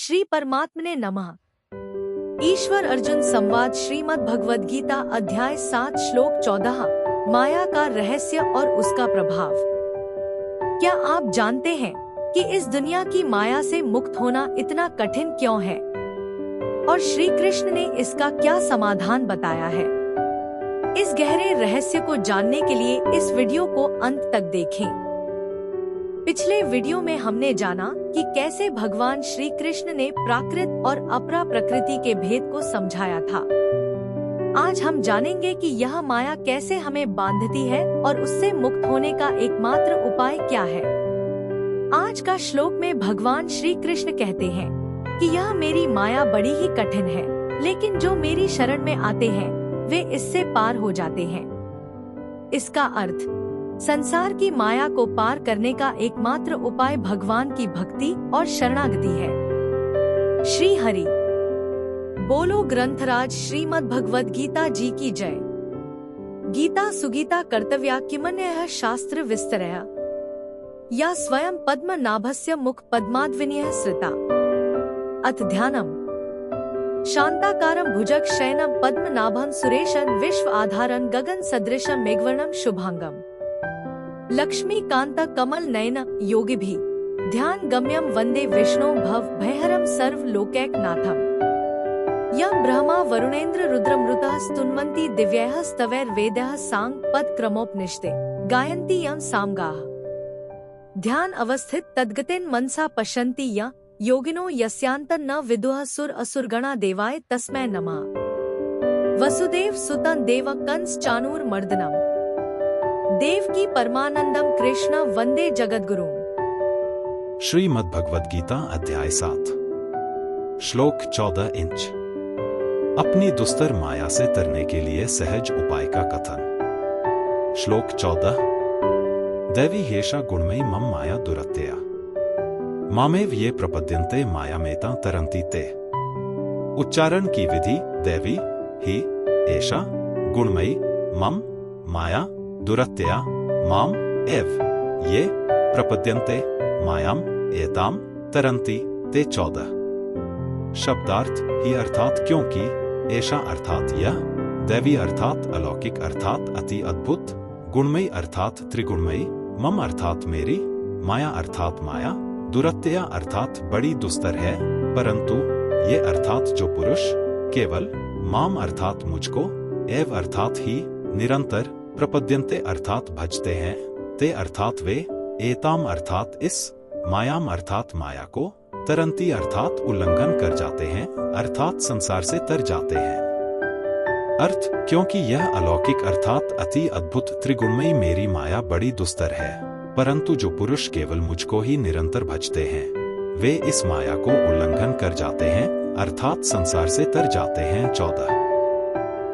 श्री परमात्मने नमः। ईश्वर अर्जुन संवाद श्रीमद् भगवद गीता अध्याय 7 श्लोक 14 माया का रहस्य और उसका प्रभाव। क्या आप जानते हैं कि इस दुनिया की माया से मुक्त होना इतना कठिन क्यों है और श्री कृष्ण ने इसका क्या समाधान बताया है? इस गहरे रहस्य को जानने के लिए इस वीडियो को अंत तक देखें। पिछले वीडियो में हमने जाना कि कैसे भगवान श्री कृष्ण ने प्राकृत और अपरा प्रकृति के भेद को समझाया था। आज हम जानेंगे कि यह माया कैसे हमें बांधती है और उससे मुक्त होने का एकमात्र उपाय क्या है। आज का श्लोक में भगवान श्री कृष्ण कहते हैं कि यह मेरी माया बड़ी ही कठिन है, लेकिन जो मेरी शरण में आते हैं वे इससे पार हो जाते हैं। इसका अर्थ संसार की माया को पार करने का एकमात्र उपाय भगवान की भक्ति और शरणागति है। श्री हरि बोलो। ग्रंथराज श्रीमद् भगवद गीता जी की जय। गीता सुगीता कर्तव्या किमन्यः शास्त्र विस्तरः या स्वयं पद्म नाभस्य मुख पद्माद्विनयः श्रिता। अथ ध्यानम्। शांताकारं भुजग शयनं पद्मनाभं सुरेशं विश्व आधारं गगन सदृशं मेघवर्णं शुभांगम। लक्ष्मीकांत कमल नयन योगिभिः ध्यान गम्यम वंदे विष्णु भव भयहरम सर्व लोकैकनाथम। यं ब्रह्मा वरुणेन्द्र रुद्रमृतः स्तुन्वन्ति दिव्यैः स्तवैर्वेदैः सांग पद क्रमोपनिषदे गायन्ति यं सामगाः। ध्यान अवस्थित तद्गतेन मनसा पश्यन्ति यं योगिनो यस्यान्तं न विदुः सुर असुरगणा देवाय तस्मै नमः। वसुदेव सुतं देव कंस चाणूर मर्दनम देवकी परमानंदम कृष्ण वंदे जगद्गुरु। श्रीमद् भगवद गीता अध्याय 7 श्लोक 14 इंच। अपनी दुस्तर माया से तरने के लिए सहज उपाय का कथन। श्लोक 14 दैवी हेषा गुणमयी मम माया दुरत्यया मामेव ये प्रपद्यन्ते मायामेतां तरन्ति ते। उच्चारण की विधि दैवी ही एषा गुणमयी मम माया दुरत्यया माम एव ये प्रपद्यन्ते मायाम एताम तरन्ति ते। 14 शब्दार्थ ही अर्थात क्योंकि, ऐसा अर्थात यह, दैवी अर्थात अलौकिक अर्थात अति अद्भुत, गुणमयी अर्थात त्रिगुणमयी, मम अर्थात मेरी, माया अर्थात माया, दुरत्यया अर्थात बड़ी दुस्तर है, परंतु ये अर्थात जो पुरुष, केवल, माम अर्थात मुझको, एव अर्थात ही, निरंतर, प्रपद्यन्ते अर्थात भजते हैं, ते अर्थात वे, एताम अर्थात इस, मायाम अर्थात माया को, तरंती अर्थात उल्लंघन कर जाते हैं, अर्थात संसार से तर जाते हैं। अर्थ क्योंकि यह अलौकिक अर्थात अति अद्भुत त्रिगुणमयी मेरी माया बड़ी दुस्तर है, परंतु जो पुरुष केवल मुझको ही निरंतर भजते हैं वे इस माया को उल्लंघन कर जाते हैं, अर्थात संसार से तर जाते हैं। 14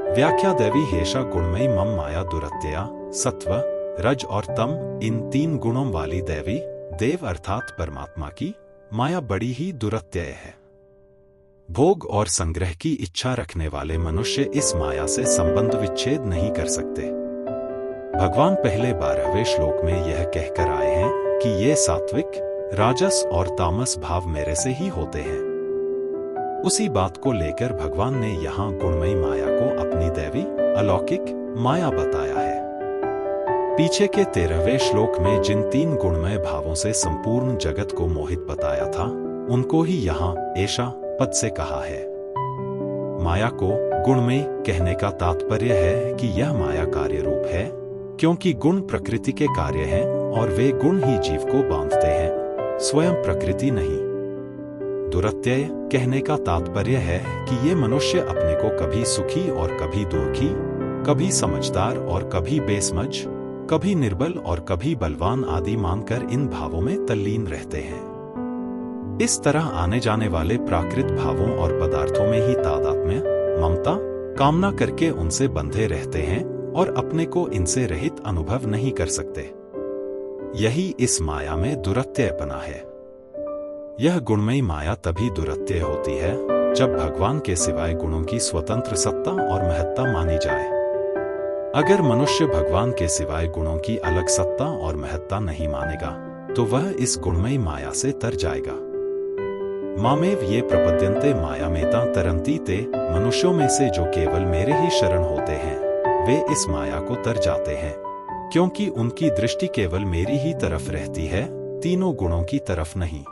व्याख्या दैवी हेषा गुणमयी मम माया दुरत्यया सत्व, रज और तम इन 3 गुणों वाली दैवी, देव अर्थात परमात्मा की, माया बड़ी ही दुरत्यय है। भोग और संग्रह की इच्छा रखने वाले मनुष्य इस माया से संबंध विच्छेद नहीं कर सकते। भगवान पहले 12वें श्लोक में यह कहकर आए हैं कि ये सात्विक, राजस और तामस भाव मेरे से ही होते हैं। उसी बात को लेकर भगवान ने यहाँ गुणमयी माया को अपनी दैवी, अलौकिक माया बताया है। पीछे के 13वें श्लोक में जिन 3 गुणमय भावों से संपूर्ण जगत को मोहित बताया था, उनको ही यहाँ ऐशा पद से कहा है। माया को गुणमयी कहने का तात्पर्य है कि यह माया कार्य रूप है, क्योंकि गुण प्रकृति के कार्य हैं और वे गुण ही जीव को बांधते हैं, स्वयं प्रकृति नहीं। दुरत्यय कहने का तात्पर्य है कि ये मनुष्य अपने को कभी सुखी और कभी दुखी, कभी समझदार और कभी बेसमझ, कभी निर्बल और कभी बलवान आदि मानकर इन भावों में तल्लीन रहते हैं। इस तरह आने जाने वाले प्राकृत भावों और पदार्थों में ही तादात्म्य, ममता, कामना करके उनसे बंधे रहते हैं और अपने को इनसे रहित अनुभव नहीं कर सकते। यही इस माया में दुरत्ययपना है। यह गुणमयी माया तभी दुरत्यय होती है जब भगवान के सिवाय गुणों की स्वतंत्र सत्ता और महत्ता मानी जाए। अगर मनुष्य भगवान के सिवाय गुणों की अलग सत्ता और महत्ता नहीं मानेगा तो वह इस गुणमयी माया से तर जाएगा। मामेव ये प्रपद्यन्ते मायामेता तरन्ति ते, मनुष्यों में से जो केवल मेरे ही शरण होते हैं वे इस माया को तर जाते हैं, क्योंकि उनकी दृष्टि केवल मेरी ही तरफ रहती है, तीनों गुणों की तरफ नहीं।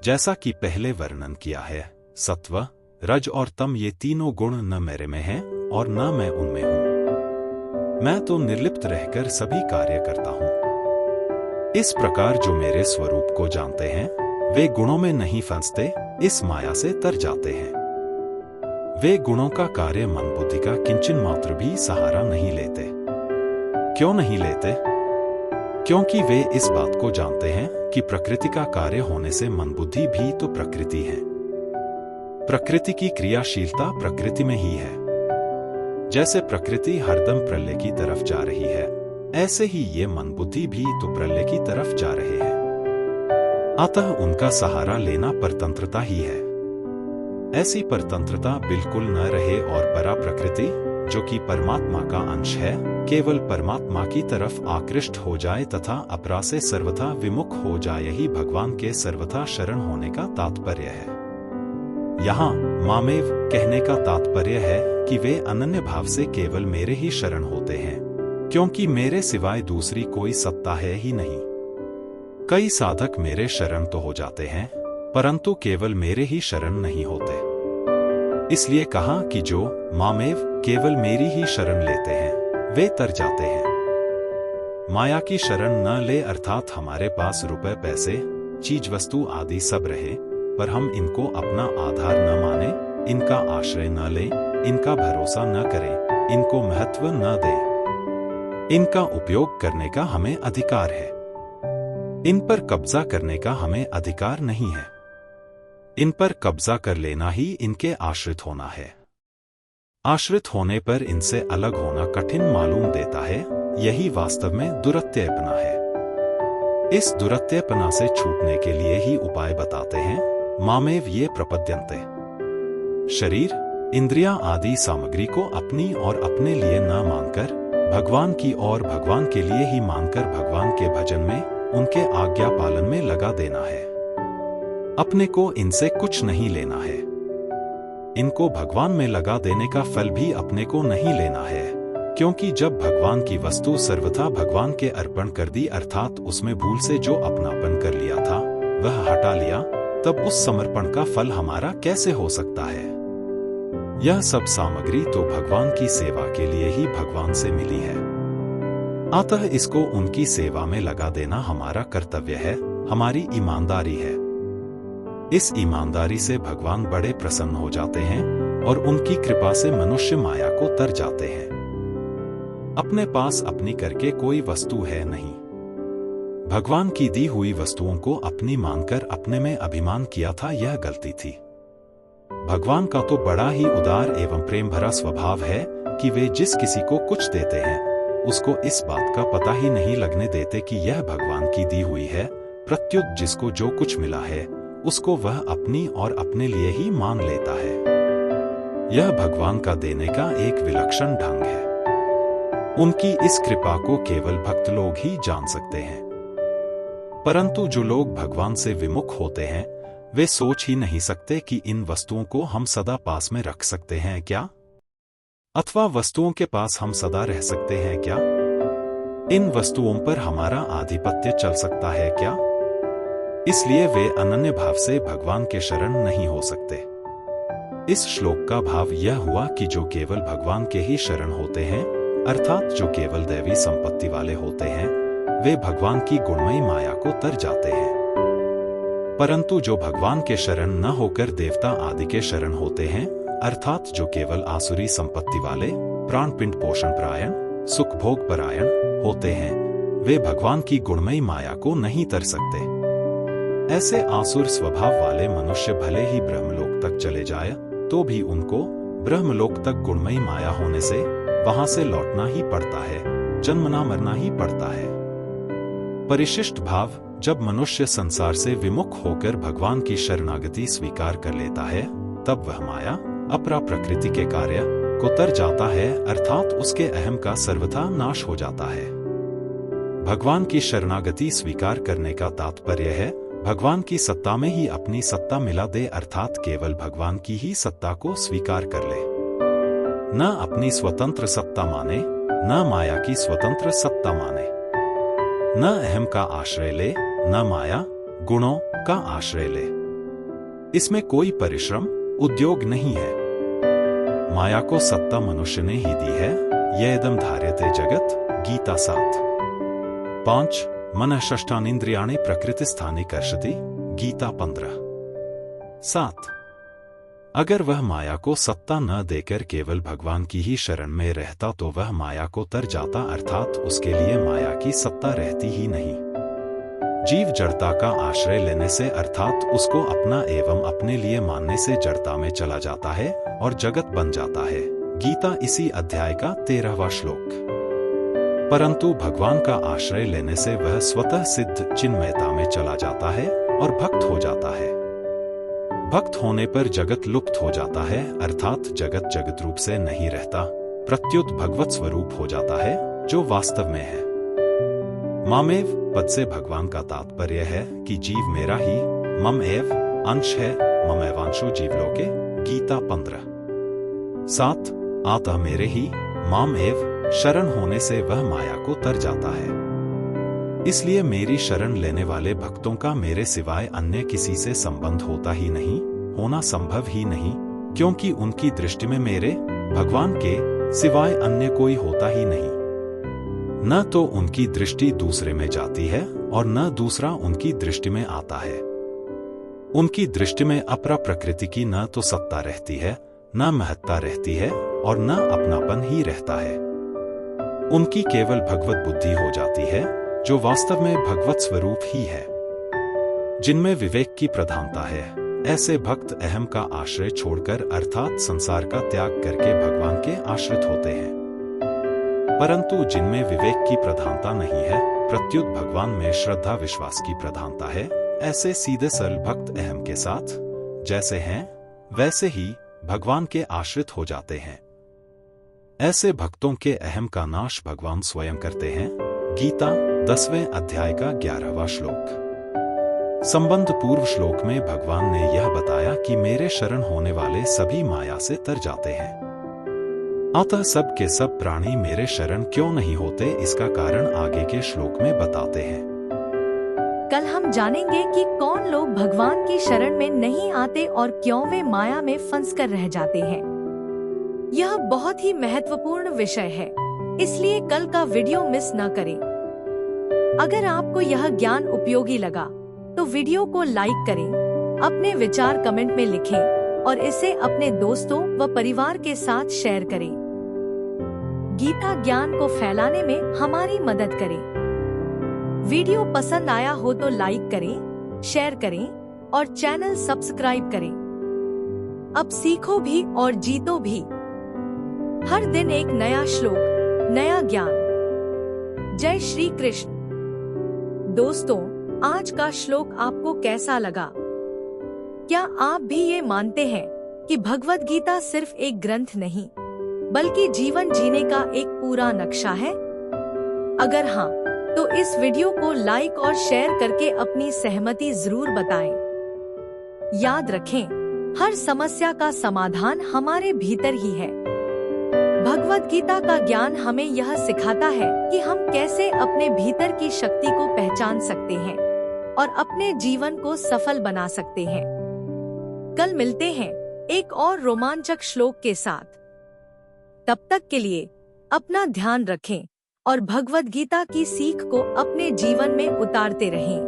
जैसा कि पहले वर्णन किया है, सत्व, रज और तम ये तीनों गुण न मेरे में हैं और न मैं उनमें हूं। मैं तो निर्लिप्त रहकर सभी कार्य करता हूं। इस प्रकार जो मेरे स्वरूप को जानते हैं वे गुणों में नहीं फंसते, इस माया से तर जाते हैं। वे गुणों का कार्य मन बुद्धि का किंचन मात्र भी सहारा नहीं लेते। क्यों नहीं लेते? क्योंकि वे इस बात को जानते हैं कि प्रकृति का कार्य होने से मन बुद्धि भी तो प्रकृति है। प्रकृति की क्रियाशीलता प्रकृति में ही है। जैसे प्रकृति हरदम प्रलय की तरफ जा रही है, ऐसे ही ये मन बुद्धि भी तो प्रलय की तरफ जा रहे हैं। अतः उनका सहारा लेना परतंत्रता ही है। ऐसी परतंत्रता बिल्कुल न रहे और परा प्रकृति, जो कि परमात्मा का अंश है, केवल परमात्मा की तरफ आकृष्ट हो जाए तथा अपरा से सर्वथा विमुख हो जाए, यही भगवान के सर्वथा शरण होने का तात्पर्य है। यहाँ मामेव कहने का तात्पर्य है कि वे अनन्य भाव से केवल मेरे ही शरण होते हैं, क्योंकि मेरे सिवाय दूसरी कोई सत्ता है ही नहीं। कई साधक मेरे शरण तो हो जाते हैं, परंतु केवल मेरे ही शरण नहीं होते। इसलिए कहा कि जो मामेव केवल मेरी ही शरण लेते हैं वे तर जाते हैं। माया की शरण न ले, अर्थात हमारे पास रुपए पैसे चीज वस्तु आदि सब रहे, पर हम इनको अपना आधार न माने, इनका आश्रय न लें, इनका भरोसा न करें, इनको महत्व न दें। इनका उपयोग करने का हमें अधिकार है, इन पर कब्जा करने का हमें अधिकार नहीं है। इन पर कब्जा कर लेना ही इनके आश्रित होना है। आश्रित होने पर इनसे अलग होना कठिन मालूम देता है, यही वास्तव में दुरत्ययपना है। इस दुरत्ययपना से छूटने के लिए ही उपाय बताते हैं मामेव ये प्रपद्यन्ते। शरीर, इंद्रियां आदि सामग्री को अपनी और अपने लिए न मानकर भगवान की और भगवान के लिए ही मानकर भगवान के भजन में, उनके आज्ञा पालन में लगा देना है। अपने को इनसे कुछ नहीं लेना है। इनको भगवान में लगा देने का फल भी अपने को नहीं लेना है, क्योंकि जब भगवान की वस्तु सर्वथा भगवान के अर्पण कर दी, अर्थात उसमें भूल से जो अपनापन कर लिया था वह हटा लिया, तब उस समर्पण का फल हमारा कैसे हो सकता है? यह सब सामग्री तो भगवान की सेवा के लिए ही भगवान से मिली है। अतः इसको उनकी सेवा में लगा देना हमारा कर्तव्य है, हमारी ईमानदारी है। इस ईमानदारी से भगवान बड़े प्रसन्न हो जाते हैं और उनकी कृपा से मनुष्य माया को तर जाते हैं। अपने पास अपनी करके कोई वस्तु है नहीं। भगवान की दी हुई वस्तुओं को अपनी मानकर अपने में अभिमान किया था, यह गलती थी। भगवान का तो बड़ा ही उदार एवं प्रेम भरा स्वभाव है कि वे जिस किसी को कुछ देते हैं उसको इस बात का पता ही नहीं लगने देते कि यह भगवान की दी हुई है। प्रत्युत जिसको जो कुछ मिला है उसको वह अपनी और अपने लिए ही मान लेता है। यह भगवान का देने का एक विलक्षण ढंग है। उनकी इस कृपा को केवल भक्त लोग ही जान सकते हैं। परंतु जो लोग भगवान से विमुख होते हैं वे सोच ही नहीं सकते कि इन वस्तुओं को हम सदा पास में रख सकते हैं क्या, अथवा वस्तुओं के पास हम सदा रह सकते हैं क्या? इन वस्तुओं पर हमारा आधिपत्य चल सकता है क्या? इसलिए वे अनन्य भाव से भगवान के शरण नहीं हो सकते। इस श्लोक का भाव यह हुआ कि जो केवल भगवान के ही शरण होते हैं, अर्थात जो केवल दैवी संपत्ति वाले होते हैं, वे भगवान की गुणमयी माया को तर जाते हैं। परंतु जो भगवान के शरण न होकर देवता आदि के शरण होते हैं, अर्थात जो केवल आसुरी संपत्ति वाले, प्राण पिंड पोषण परायण, सुख भोग परायण होते हैं, वे भगवान की गुणमयी माया को नहीं तर सकते। ऐसे आसुर स्वभाव वाले मनुष्य भले ही ब्रह्मलोक तक चले जाए तो भी उनको ब्रह्मलोक तक गुणमयी माया होने से वहां से लौटना ही पड़ता है, जन्मना मरना ही पड़ता है। परिशिष्ट भाव, जब मनुष्य संसार से विमुख होकर भगवान की शरणागति स्वीकार कर लेता है, तब वह माया अपरा प्रकृति के कार्य को तर जाता है, अर्थात उसके अहम का सर्वथा नाश हो जाता है। भगवान की शरणागति स्वीकार करने का तात्पर्य है भगवान की सत्ता में ही अपनी सत्ता मिला दे, अर्थात केवल भगवान की ही सत्ता को स्वीकार कर ले। न अपनी स्वतंत्र सत्ता माने, न माया की स्वतंत्र सत्ता माने। न अहम का आश्रय ले, न माया गुणों का आश्रय ले। इसमें कोई परिश्रम उद्योग नहीं है। माया को सत्ता मनुष्य ने ही दी है। येदम धार्यते जगत, गीता 7:5। मनः षष्ठानीन्द्रियाणि प्रकृतिस्थानि कर्षति, गीता 15:7। अगर वह माया को सत्ता न देकर केवल भगवान की ही शरण में रहता तो वह माया को तर जाता, अर्थात उसके लिए माया की सत्ता रहती ही नहीं। जीव जड़ता का आश्रय लेने से, अर्थात उसको अपना एवं अपने लिए मानने से जड़ता में चला जाता है और जगत बन जाता है। गीता इसी अध्याय का 13वां श्लोक। परंतु भगवान का आश्रय लेने से वह स्वतः सिद्ध चिन्मयता में चला जाता है और भक्त हो जाता है। भक्त होने पर जगत लुप्त हो जाता है, अर्थात जगत जगत रूप से नहीं रहता, प्रत्युत भगवत स्वरूप हो जाता है जो वास्तव में है। मामेव पद से भगवान का तात्पर्य है कि जीव मेरा ही मम एव अंश है, ममैवांशो जीवलोके, गीता 15:7। अतः मेरे ही माम एव शरण होने से वह माया को तर जाता है। इसलिए मेरी शरण लेने वाले भक्तों का मेरे सिवाय अन्य किसी से संबंध होता ही नहीं, होना संभव ही नहीं, क्योंकि उनकी दृष्टि में मेरे भगवान के सिवाय अन्य कोई होता ही नहीं। न तो उनकी दृष्टि दूसरे में जाती है और न दूसरा उनकी दृष्टि में आता है। उनकी दृष्टि में अपरा प्रकृति की न तो सत्ता रहती है, न महत्ता रहती है और न अपनापन ही रहता है। उनकी केवल भगवत बुद्धि हो जाती है, जो वास्तव में भगवत स्वरूप ही है, जिनमें विवेक की प्रधानता है। ऐसे भक्त अहम का आश्रय छोड़कर, अर्थात संसार का त्याग करके भगवान के आश्रित होते हैं। परंतु जिनमें विवेक की प्रधानता नहीं है, प्रत्युत भगवान में श्रद्धा विश्वास की प्रधानता है, ऐसे सीधे सरल भक्त अहम के साथ जैसे हैं वैसे ही भगवान के आश्रित हो जाते हैं। ऐसे भक्तों के अहम का नाश भगवान स्वयं करते हैं। गीता 10वें अध्याय का 11वां श्लोक। संबंध पूर्व श्लोक में भगवान ने यह बताया कि मेरे शरण होने वाले सभी माया से तर जाते हैं। अतः सब के सब प्राणी मेरे शरण क्यों नहीं होते, इसका कारण आगे के श्लोक में बताते हैं। कल हम जानेंगे कि कौन लोग भगवान की शरण में नहीं आते और क्यों वे माया में फंस कर रह जाते हैं। यह बहुत ही महत्वपूर्ण विषय है, इसलिए कल का वीडियो मिस न करें। अगर आपको यह ज्ञान उपयोगी लगा तो वीडियो को लाइक करें, अपने विचार कमेंट में लिखें और इसे अपने दोस्तों व परिवार के साथ शेयर करें। गीता ज्ञान को फैलाने में हमारी मदद करें। वीडियो पसंद आया हो तो लाइक करें, शेयर करें और चैनल सब्सक्राइब करें। अब सीखो भी और जीतो भी। हर दिन एक नया श्लोक, नया ज्ञान। जय श्री कृष्ण। दोस्तों, आज का श्लोक आपको कैसा लगा? क्या आप भी ये मानते हैं कि भगवद गीता सिर्फ एक ग्रंथ नहीं, बल्कि जीवन जीने का एक पूरा नक्शा है? अगर हाँ, तो इस वीडियो को लाइक और शेयर करके अपनी सहमति जरूर बताएं। याद रखें, हर समस्या का समाधान हमारे भीतर ही है। भगवद गीता का ज्ञान हमें यह सिखाता है कि हम कैसे अपने भीतर की शक्ति को पहचान सकते हैं और अपने जीवन को सफल बना सकते हैं। कल मिलते हैं एक और रोमांचक श्लोक के साथ। तब तक के लिए अपना ध्यान रखें और भगवद गीता की सीख को अपने जीवन में उतारते रहें।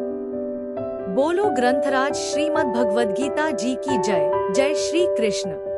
बोलो ग्रंथराज श्रीमद् भगवद गीता जी की जय। जय श्री कृष्ण।